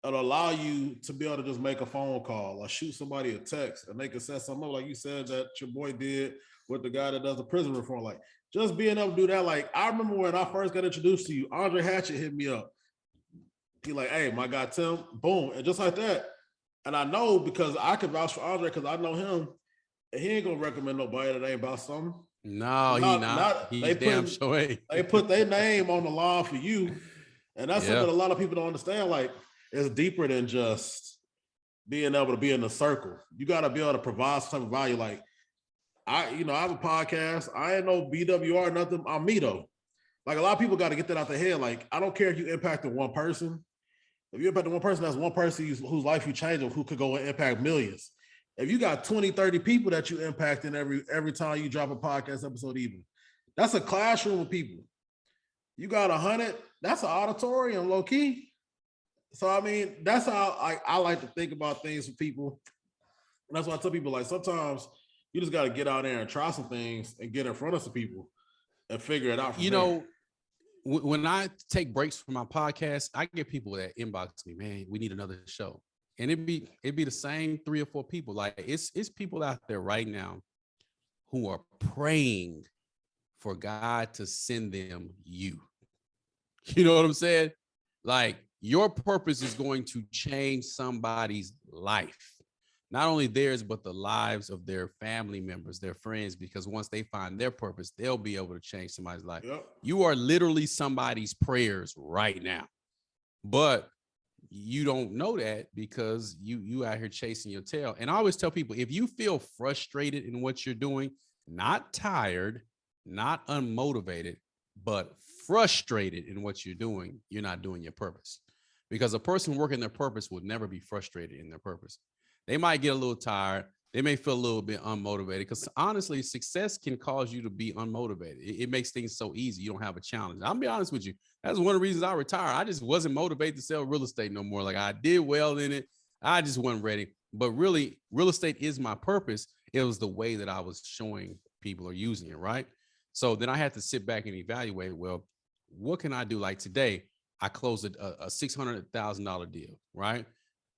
It'll allow you to be able to just make a phone call or shoot somebody a text and they can set something up like you said that your boy did with the guy that does the prison reform. Like just being able to do that. Like I remember when I first got introduced to you, Andre Hatchett hit me up. He like, hey, my guy Tim, boom, and just like that. And I know because I can vouch for Andre because I know him, and he ain't gonna recommend nobody that ain't about something.
No, he not.
Not
He damn sure ain't.
they put their name on the line for you, and that's something
Yeah.
that a lot of people don't understand. Like it's deeper than just being able to be in the circle. You got to be able to provide some type of value. Like I have a podcast. I ain't no BWR nothing. I'm me though. Like a lot of people got to get that out their head. Like I don't care if you impacted one person. If you impact one person, that's one person whose life you change or who could go and impact millions. If you got 20, 30 people that you impact in every time you drop a podcast episode, even that's a classroom of people. You got 100, that's an auditorium, low key. So I mean, that's how I like to think about things for people. And that's why I tell people, like, sometimes you just got to get out there and try some things and get in front of some people and figure it out from there.
When I take breaks from my podcast, I get people that inbox me, man, we need another show. And it'd be the same 3 or 4 people. Like it's people out there right now who are praying for God to send them you. You know what I'm saying? Like your purpose is going to change somebody's life. Not only theirs, but the lives of their family members, their friends, because once they find their purpose, they'll be able to change somebody's life.
Yep.
You are literally somebody's prayers right now. But you don't know that because you out here chasing your tail. And I always tell people, if you feel frustrated in what you're doing, not tired, not unmotivated, but frustrated in what you're doing, you're not doing your purpose. Because a person working their purpose will never be frustrated in their purpose. They might get a little tired. They may feel a little bit unmotivated because honestly, success can cause you to be unmotivated. It makes things so easy. You don't have a challenge. I'll be honest with you. That's one of the reasons I retired. I just wasn't motivated to sell real estate no more. Like I did well in it. I just wasn't ready. But really, real estate is my purpose. It was the way that I was showing people are using it, right? So then I had to sit back and evaluate, well, what can I do? Like today, I closed a $600,000 deal, right?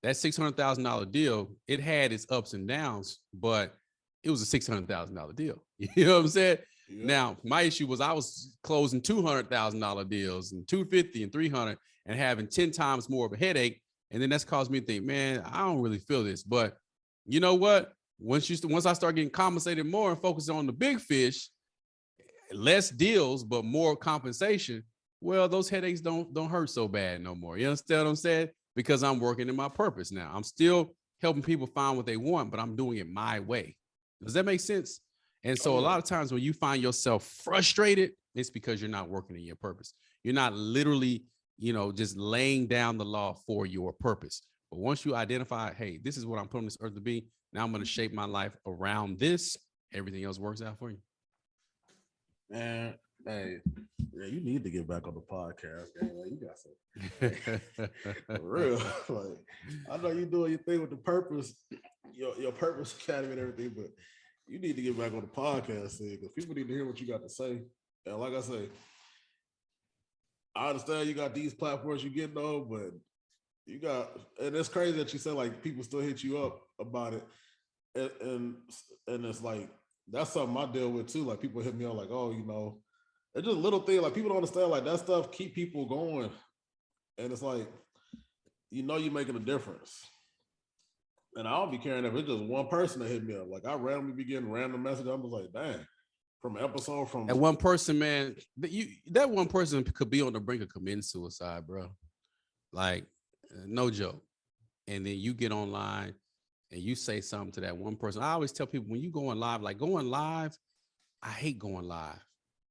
That $600,000 deal, it had its ups and downs, but it was a $600,000 deal. You know what I'm saying? Yeah. Now, my issue was I was closing $200,000 deals and 250 and 300 and having 10 times more of a headache. And then that's caused me to think, man, I don't really feel this. But you know what? Once I start getting compensated more and focus on the big fish, less deals, but more compensation, well, those headaches don't hurt so bad no more. You understand what I'm saying? Because I'm working in my purpose now. I'm still helping people find what they want, but I'm doing it my way. Does that make sense? And so a lot of times when you find yourself frustrated, it's because you're not working in your purpose. You're not literally, just laying down the law for your purpose. But once you identify, hey, this is what I'm putting on this earth to be, now I'm going to shape my life around this. Everything else works out for you.
Man, hey, yeah, you need to get back on the podcast, man. Like, you got some for real. Like, I know you're doing your thing with the purpose, your purpose academy and everything, but you need to get back on the podcast because people need to hear what you got to say. And like I say, I understand you got these platforms you're getting on, but and it's crazy that you said like people still hit you up about it, and it's like that's something I deal with too. Like people hit me up like, oh, it's just a little thing. Like people don't understand like that stuff keep people going, and it's like you're making a difference. And I don't be caring if it's just one person that hit me up. Like I randomly be getting random messages. I was like, dang, from an episode from
that one person, man. That one person could be on the brink of committing suicide, bro. Like, no joke. And then you get online and you say something to that one person. I always tell people when you going live, I hate going live.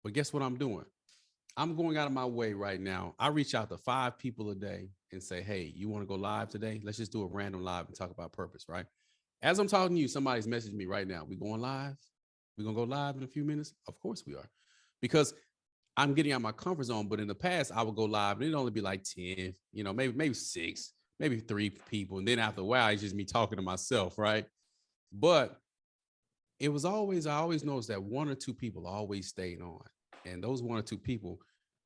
But guess what I'm doing? I'm going out of my way right now. I reach out to 5 people a day and say, hey, you want to go live today? Let's just do a random live and talk about purpose, right? As I'm talking to you, somebody's messaging me right now. We going live? We're going to go live in a few minutes? Of course we are. Because I'm getting out of my comfort zone. But in the past, I would go live and it'd only be like 10, maybe 6, maybe 3 people. And then after a while, it's just me talking to myself, right? But I always noticed that 1 or 2 people always stayed on. And those 1 or 2 people,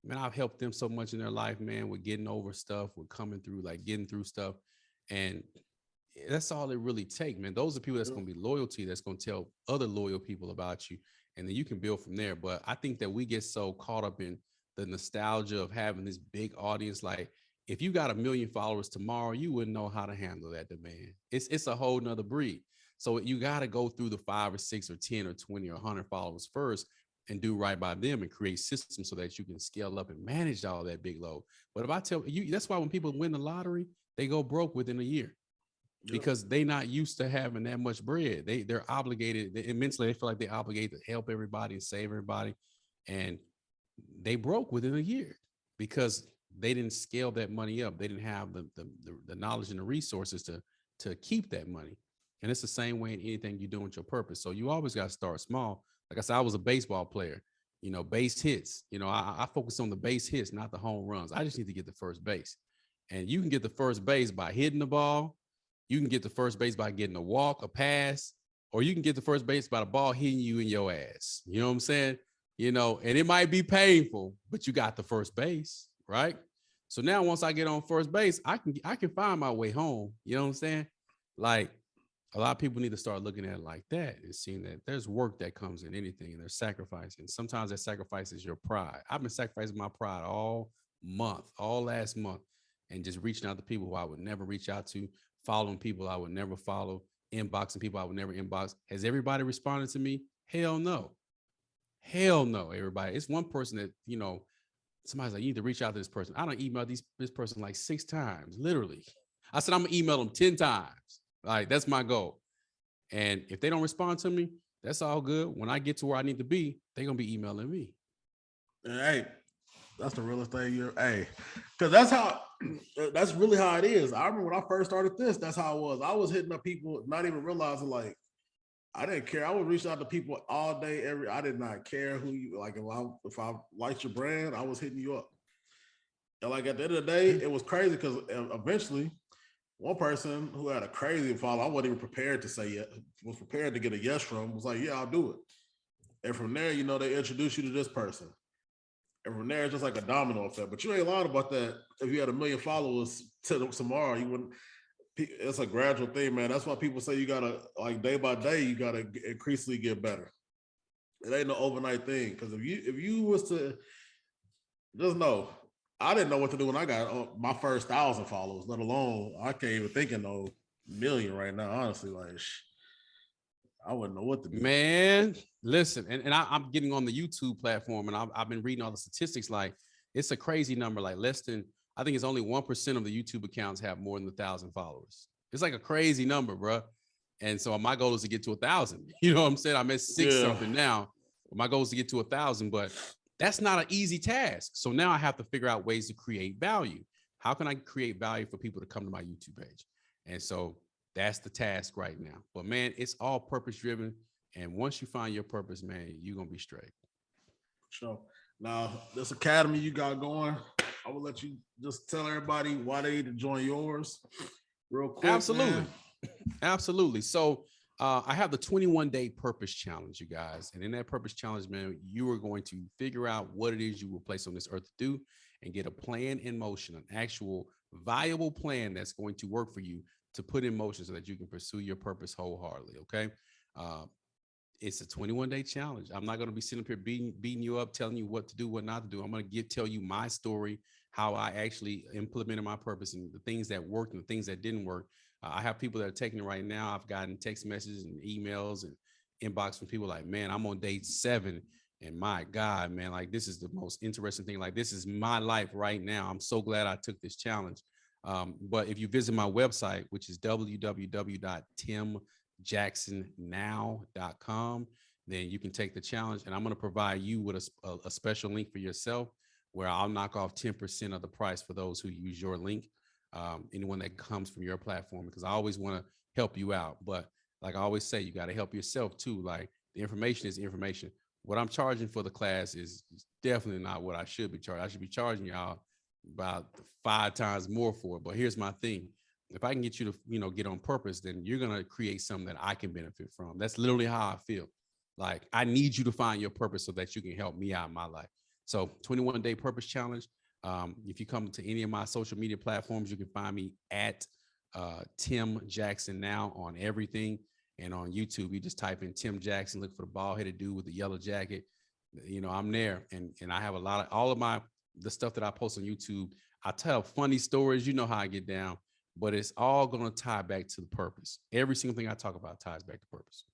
man, I've helped them so much in their life, man, with getting over stuff, with coming through, like getting through stuff. And that's all it really takes, man. Those are people that's going to be loyalty, that's going to tell other loyal people about you. And then you can build from there. But I think that we get so caught up in the nostalgia of having this big audience. Like if you got 1 million followers tomorrow, you wouldn't know how to handle that demand. It's a whole nother breed. So you got to go through the 5 or 6 or 10 or 20 or 100 followers first and do right by them and create systems so that you can scale up and manage all that big load. But if I tell you, that's why when people win the lottery, they go broke within a year because they're not used to having that much bread. They're obligated immensely. They feel like they're obligated to help everybody and save everybody. And they broke within a year because they didn't scale that money up. They didn't have the knowledge and the resources to keep that money. And it's the same way in anything you do with your purpose. So you always got to start small. Like I said, I was a baseball player, base hits. I focus on the base hits, not the home runs. I just need to get the first base. And you can get the first base by hitting the ball. You can get the first base by getting a walk, a pass, or you can get the first base by the ball hitting you in your ass. You know what I'm saying? And it might be painful, but you got the first base, right? So now once I get on first base, I can find my way home. You know what I'm saying? Like, a lot of people need to start looking at it like that and seeing that there's work that comes in anything, and there's sacrifice. And sometimes that sacrifice is your pride. I've been sacrificing my pride all last month, and just reaching out to people who I would never reach out to, following people I would never follow, inboxing people I would never inbox. Has everybody responded to me? Hell no. Hell no, everybody. It's one person that, somebody's like, you need to reach out to this person. I don't email this person like 6 times, literally. I said, I'm gonna email them 10 times. Like, that's my goal. And if they don't respond to me, that's all good. When I get to where I need to be, they're gonna be emailing me.
Hey, that's the realest thing because that's really how it is. I remember when I first started this, that's how it was. I was hitting up people, not even realizing, like, I didn't care. I would reach out to people all day, I did not care who you like. If I liked your brand, I was hitting you up. And like at the end of the day, it was crazy because eventually one person who had a crazy follow, I wasn't even prepared to say yes, was prepared to get a yes from, was like, yeah, I'll do it. And from there, they introduce you to this person. And from there, it's just like a domino effect. But you ain't lying about that. If you had 1 million followers tomorrow, you wouldn't. It's a gradual thing, man. That's why people say you gotta, like, day by day, you gotta increasingly get better. It ain't no overnight thing. Because if you was to just know, I didn't know what to do when I got my first 1,000 followers, let alone I can't even think of no million right now. Honestly, like, I wouldn't know what to do.
Man, listen, and I'm getting on the YouTube platform, and I've been reading all the statistics. Like, it's a crazy number. Like, I think it's only 1% of the YouTube accounts have more than 1,000 followers. It's like a crazy number, bro. And so my goal is to get to 1,000. You know what I'm saying? I'm at 6 something now. My goal is to get to 1,000, but that's not an easy task. So now I have to figure out ways to create value. How can I create value for people to come to my YouTube page? And so that's the task right now. But man, it's all purpose driven. And once you find your purpose, man, you're going to be straight.
Sure. Now, this academy you got going, I will let you just tell everybody why they need to join yours real quick.
Absolutely.
Man.
Absolutely. So I have the 21-day purpose challenge, you guys. And in that purpose challenge, man, you are going to figure out what it is you were placed on this earth to do and get a plan in motion, an actual viable plan that's going to work for you to put in motion so that you can pursue your purpose wholeheartedly. Okay. It's a 21-day challenge. I'm not going to be sitting up here beating you up, telling you what to do, what not to do. I'm going to tell you my story, how I actually implemented my purpose and the things that worked and the things that didn't work. I have people that are taking it right now. I've gotten text messages and emails and inbox from people like, man, I'm on day 7. And my God, man, like, this is the most interesting thing. Like, this is my life right now. I'm so glad I took this challenge. But if you visit my website, which is www.timjacksonnow.com, then you can take the challenge, and I'm going to provide you with a special link for yourself where I'll knock off 10% of the price for those who use your link. Anyone that comes from your platform, because I always want to help you out. But like I always say, you got to help yourself too. Like, the information is information. What I'm charging for the class is definitely not what I should be charging. I should be charging y'all about 5 times more for it. But here's my thing. If I can get you to, get on purpose, then you're going to create something that I can benefit from. That's literally how I feel. Like, I need you to find your purpose so that you can help me out in my life. So 21-day purpose challenge. If you come to any of my social media platforms, you can find me at Tim Jackson Now on everything. And on YouTube, you just type in Tim Jackson, look for the bald-headed dude with the yellow jacket. I'm there. And I have all of the stuff that I post on YouTube. I tell funny stories. You know how I get down, but it's all going to tie back to the purpose. Every single thing I talk about ties back to purpose.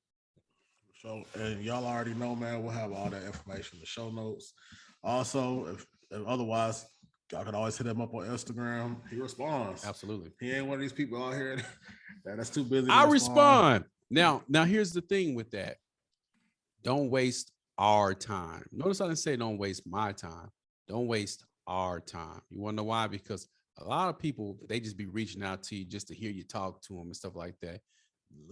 So, and y'all already know, man, we'll have all that information in the show notes. Also, if otherwise, y'all can always hit him up on Instagram. He responds.
Absolutely.
He ain't one of these people out here that's too busy.
I respond. Now, here's the thing with that. Don't waste our time. Notice I didn't say don't waste my time. Don't waste our time. You want to know why? Because a lot of people, they just be reaching out to you just to hear you talk to them and stuff like that.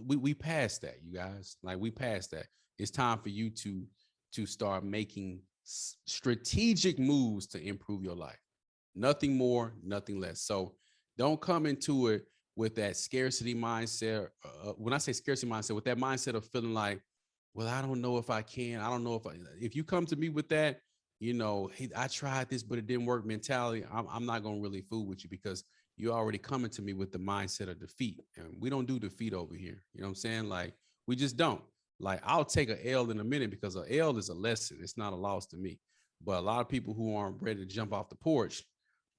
We passed that, you guys. Like, we passed that. It's time for you to start making strategic moves to improve your life. Nothing more, nothing less. So don't come into it with that scarcity mindset. When I say scarcity mindset, with that mindset of feeling like, well, I don't know if I can. I don't know if you come to me with that, hey, I tried this, but it didn't work mentality. I'm not going to really fool with you, because you're already coming to me with the mindset of defeat. And we don't do defeat over here. You know what I'm saying? Like, we just don't. Like, I'll take an L in a minute, because an L is a lesson. It's not a loss to me. But a lot of people who aren't ready to jump off the porch,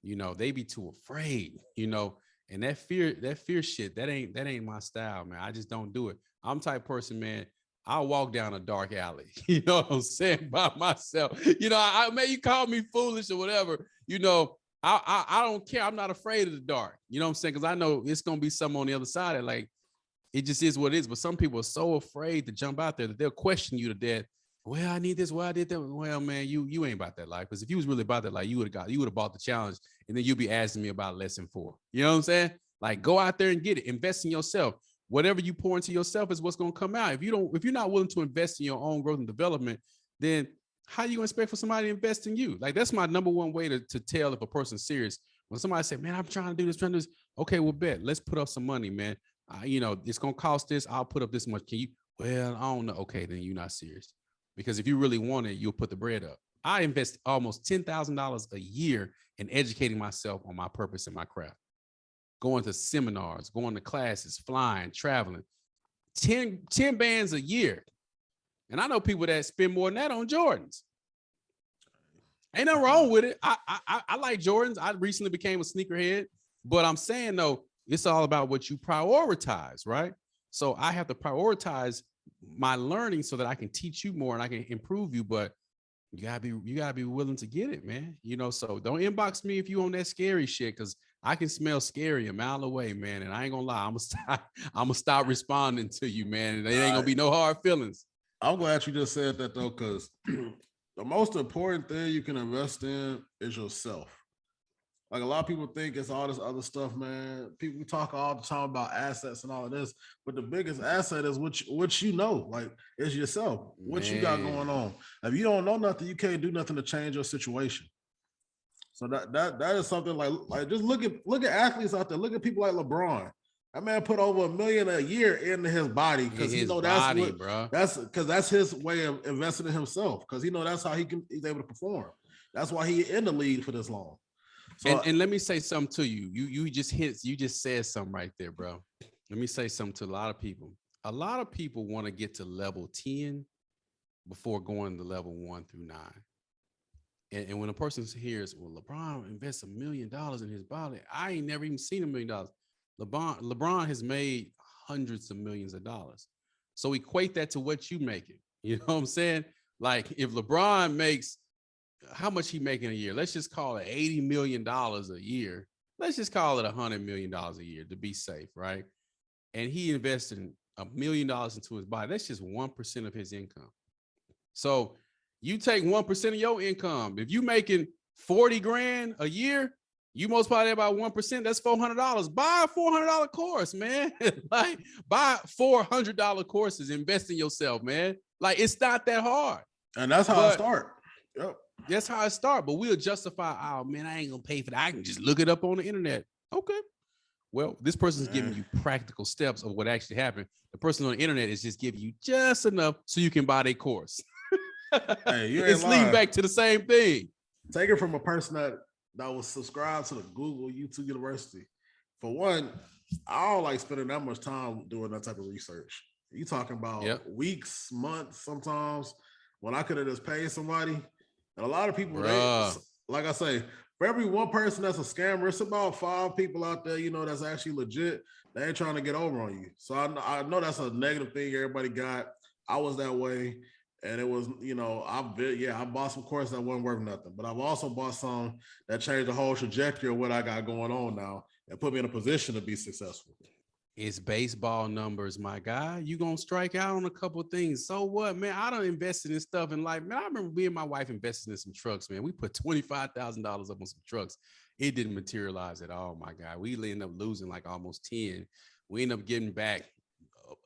they be too afraid, and that fear shit, that ain't my style, man. I just don't do it. I'm the type of person, man. I'll walk down a dark alley, you know what I'm saying, by myself. I may, you call me foolish or whatever, I don't care. I'm not afraid of the dark. You know what I'm saying? Because I know it's gonna be something on the other side that, like, it just is what it is. But some people are so afraid to jump out there that they'll question you to death. Well, I need this. Well, I did that. Well, man, you ain't about that life. Because if you was really about that life, you would have bought the challenge, and then you'll be asking me about lesson 4. You know what I'm saying? Like, go out there and get it. Invest in yourself. Whatever you pour into yourself is what's going to come out. If you're not willing to invest in your own growth and development, then how you gonna expect for somebody to invest in you? Like, that's my number one way to tell if a person's serious. When somebody say, man, I'm trying to do this. Okay, well, bet. Let's put up some money, man. It's gonna cost this. I'll put up this much. Can you? Well, I don't know. Okay, then you're not serious. Because if you really want it, you'll put the bread up. I invest almost $10,000 a year in educating myself on my purpose and my craft. Going to seminars, going to classes, flying, traveling. 10 bands a year. And I know people that spend more than that on Jordans. Ain't nothing wrong with it. I like Jordans. I recently became a sneakerhead. But I'm saying, though, it's all about what you prioritize, right? So I have to prioritize my learning so that I can teach you more and I can improve you. But you gotta be willing to get it, man. So don't inbox me if you on that scary shit, because I can smell scary a mile away, man. And I ain't gonna lie, I'm gonna stop responding to you, man. And there ain't gonna be no hard feelings.
I'm glad you just said that, though, because the most important thing you can invest in is yourself. Like, a lot of people think it's all this other stuff, man. People talk all the time about assets and all of this, but the biggest asset is what you know. Like, it's yourself. What you got going on. If you don't know nothing, you can't do nothing to change your situation. So that is something like just look at athletes out there. Look at people like LeBron. That man put over $1 million a year into his body, because that's his way of investing in himself, because that's how he's able to perform. That's why he in the league for this long.
So, and let me say something to you. You just said something right there, bro. Let me say something to a lot of people. A lot of people want to get to level 10 before going to level 1 through 9. And when a person hears, well, LeBron invests $1 million in his body, I ain't never even seen $1 million. LeBron has made hundreds of millions of dollars. So equate that to what you making. You know what I'm saying? Like, if LeBron makes, how much he making a year? Let's just call it $80 million a year. Let's just call it $100 million a year to be safe, right? And he invested $1 million into his body. That's just 1% of his income. So you take 1% of your income. If you making 40 grand a year, you multiply that by 1%, that's $400. Buy a $400 course, man. Like, buy $400 courses, invest in yourself, man. Like, it's not that hard.
And that's how I start. Yep.
That's how I start. But we'll justify, oh, man, I ain't going to pay for that. I can just look it up on the internet. Okay. Well, this person's giving you practical steps of what actually happened. The person on the internet is just giving you just enough so you can buy their course.
Hey, you ain't
it's leading back to the same thing.
Take it from a person that was subscribed to the Google, YouTube University. For one, I don't like spending that much time doing that type of research. You talking about weeks, months, sometimes, when I could have just paid somebody. And a lot of people, like I say, for every one person that's a scammer, it's about 5 people out there, that's actually legit. They ain't trying to get over on you. So I know that's a negative thing everybody got. I was that way. And it was, I bought some courses that wasn't worth nothing. But I've also bought some that changed the whole trajectory of what I got going on now and put me in a position to be successful.
It's baseball numbers, my guy. You gonna strike out on a couple of things. So what, man? I don't invest in this stuff in life, man. I remember me and my wife investing in some trucks, man. We put $25,000 up on some trucks. It didn't materialize at all, my guy. We ended up losing like almost 10. We ended up getting back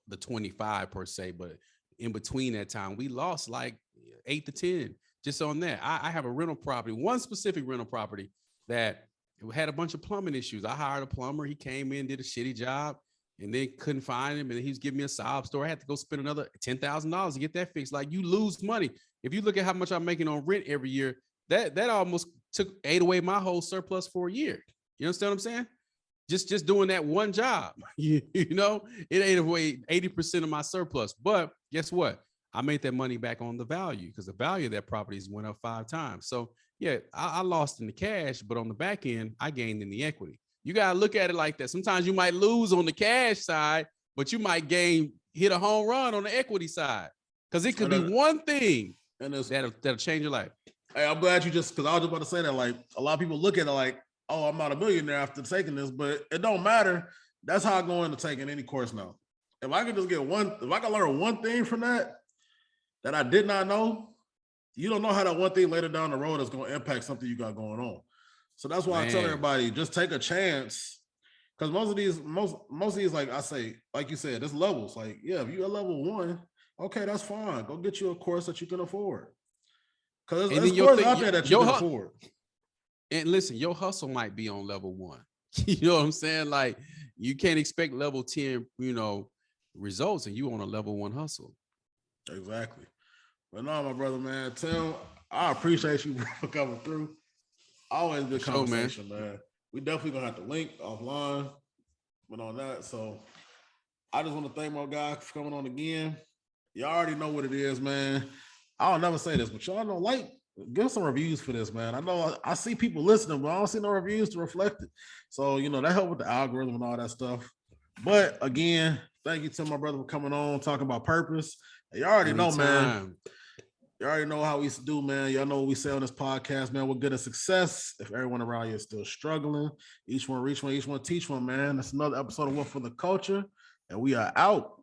the 25 per se, but in between that time, we lost like 8 to 10 just on that. I have a rental property, one specific rental property that had a bunch of plumbing issues. I hired a plumber. He came in, did a shitty job, and then couldn't find him. And he was giving me a sob story. I had to go spend another $10,000 to get that fixed. Like, you lose money. If you look at how much I'm making on rent every year, that almost ate away my whole surplus for a year. You understand what I'm saying? Just doing that one job, you know, it ate away 80% of my surplus. But guess what? I made that money back on the value, because the value of that properties went up 5 times. So yeah, I lost in the cash, but on the back end, I gained in the equity. You got to look at it like that. Sometimes you might lose on the cash side, but you might hit a home run on the equity side, because it could be one thing and that'll change your life.
Hey, I'm glad you because I was just about to say that, like, a lot of people look at it like, oh, I'm not a millionaire after taking this, but it don't matter. That's how I go into taking any course now. If I can just if I can learn one thing from that I did not know, you don't know how that one thing later down the road is going to impact something you got going on. So that's why I tell everybody, just take a chance. Because most of these, like I say, like you said, there's levels. Like, yeah, if you're at level 1, okay, that's fine. Go get you a course that you can afford. Because there's courses out there that you can afford.
And listen, your hustle might be on level 1. You know what I'm saying? Like, you can't expect level 10, results, and you on a level 1 hustle.
Exactly. But no, my brother, man, Tim, I appreciate you for coming through. Always good conversation, man. We definitely gonna have to link offline, but on that. So I just want to thank my guy for coming on again. Y'all already know what it is, man. I'll never say this, but y'all know, give some reviews for this, man. I know I see people listening, but I don't see no reviews to reflect it. So, that help with the algorithm and all that stuff. But again, thank you to my brother for coming on, talking about purpose. You already know, man. You already know how we do, man. Y'all know what we say on this podcast, man. We're good at success. If everyone around you is still struggling, each one reach one, each one teach one, man. That's another episode of What for the Culture, and we are out.